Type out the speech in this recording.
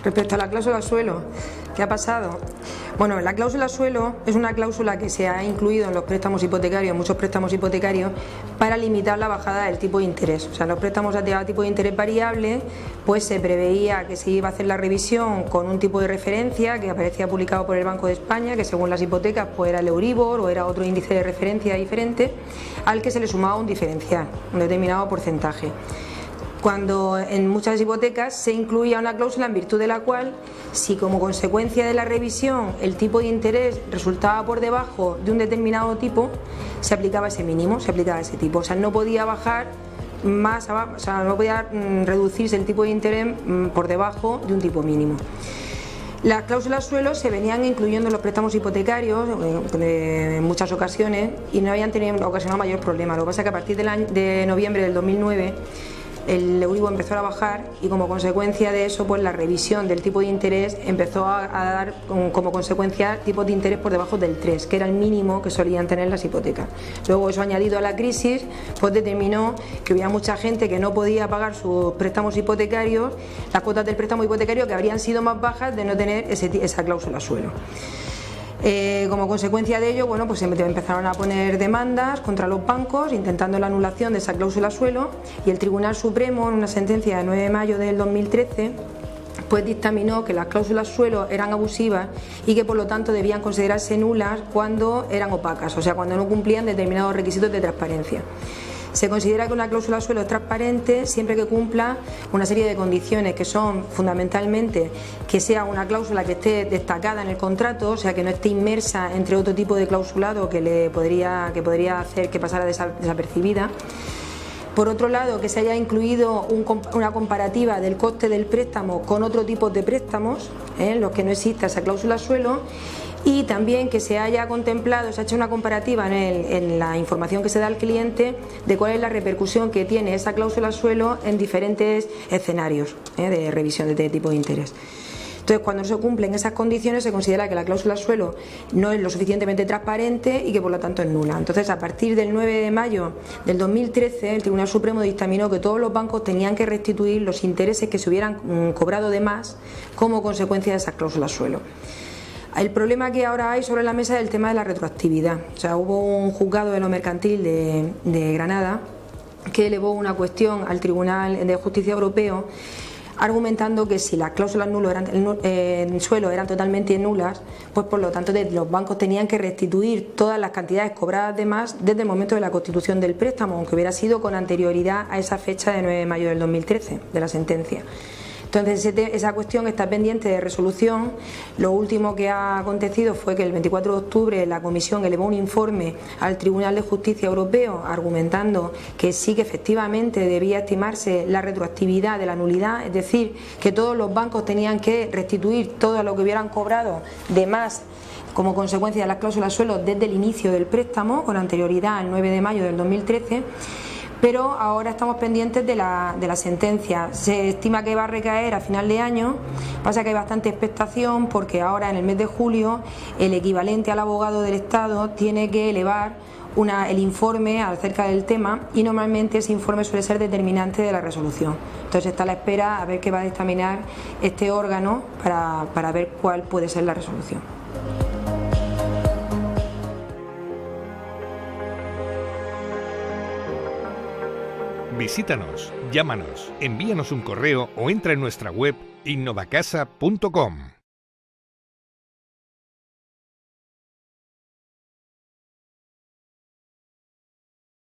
Respecto a la cláusula suelo, ¿qué ha pasado? Bueno, la cláusula suelo es una cláusula que se ha incluido en los préstamos hipotecarios, muchos préstamos hipotecarios, para limitar la bajada del tipo de interés. O sea, en los préstamos a tipo de interés variable, pues se preveía que se iba a hacer la revisión con un tipo de referencia que aparecía publicado por el Banco de España, que según las hipotecas pues era el Euribor o era otro índice de referencia diferente, al que se le sumaba un diferencial, un determinado porcentaje. Cuando en muchas hipotecas se incluía una cláusula en virtud de la cual, si como consecuencia de la revisión el tipo de interés resultaba por debajo de un determinado tipo, se aplicaba ese mínimo, se aplicaba ese tipo. O sea, no podía bajar más abajo, o sea, no podía reducirse el tipo de interés por debajo de un tipo mínimo. Las cláusulas suelo se venían incluyendo en los préstamos hipotecarios en muchas ocasiones y no habían ocasionado mayor problema. Lo que pasa es que a partir de noviembre del 2009 el Euribor empezó a bajar y como consecuencia de eso pues la revisión del tipo de interés empezó a dar como consecuencia tipos de interés por debajo del 3, que era el mínimo que solían tener las hipotecas. Luego eso añadido a la crisis pues determinó que había mucha gente que no podía pagar sus préstamos hipotecarios, las cuotas del préstamo hipotecario que habrían sido más bajas de no tener esa cláusula suelo. Como consecuencia de ello, bueno, pues empezaron a poner demandas contra los bancos intentando la anulación de esa cláusula suelo y el Tribunal Supremo, en una sentencia de 9 de mayo del 2013, pues dictaminó que las cláusulas suelo eran abusivas y que por lo tanto debían considerarse nulas cuando eran opacas, o sea, cuando no cumplían determinados requisitos de transparencia. Se considera que una cláusula suelo es transparente siempre que cumpla una serie de condiciones que son fundamentalmente que sea una cláusula que esté destacada en el contrato, o sea que no esté inmersa entre otro tipo de clausulado que podría hacer que pasara desapercibida. Por otro lado, que se haya incluido una comparativa del coste del préstamo con otro tipo de préstamos, en los que no exista esa cláusula suelo. Y también que se haya contemplado, se ha hecho una comparativa en la información que se da al cliente de cuál es la repercusión que tiene esa cláusula suelo en diferentes escenarios de revisión de este tipo de interés. Entonces, cuando no se cumplen esas condiciones, se considera que la cláusula suelo no es lo suficientemente transparente y que por lo tanto es nula. Entonces, a partir del 9 de mayo del 2013, el Tribunal Supremo dictaminó que todos los bancos tenían que restituir los intereses que se hubieran cobrado de más como consecuencia de esas cláusulas suelo. El problema que ahora hay sobre la mesa es el tema de la retroactividad. O sea, hubo un juzgado de lo mercantil de Granada que elevó una cuestión al Tribunal de Justicia Europeo argumentando que si las cláusulas en suelo eran totalmente nulas, pues por lo tanto los bancos tenían que restituir todas las cantidades cobradas de más desde el momento de la constitución del préstamo, aunque hubiera sido con anterioridad a esa fecha de 9 de mayo del 2013, de la sentencia. Entonces esa cuestión está pendiente de resolución. Lo último que ha acontecido fue que el 24 de octubre la Comisión elevó un informe al Tribunal de Justicia Europeo argumentando que sí que efectivamente debía estimarse la retroactividad de la nulidad, es decir, que todos los bancos tenían que restituir todo lo que hubieran cobrado de más como consecuencia de las cláusulas suelo desde el inicio del préstamo, con anterioridad al 9 de mayo del 2013. Pero ahora estamos pendientes de la sentencia. Se estima que va a recaer a final de año. Pasa que hay bastante expectación porque ahora en el mes de julio el equivalente al abogado del Estado tiene que elevar el informe acerca del tema y normalmente ese informe suele ser determinante de la resolución. Entonces está a la espera a ver qué va a dictaminar este órgano para ver cuál puede ser la resolución. Visítanos, llámanos, envíanos un correo o entra en nuestra web innovacasa.com.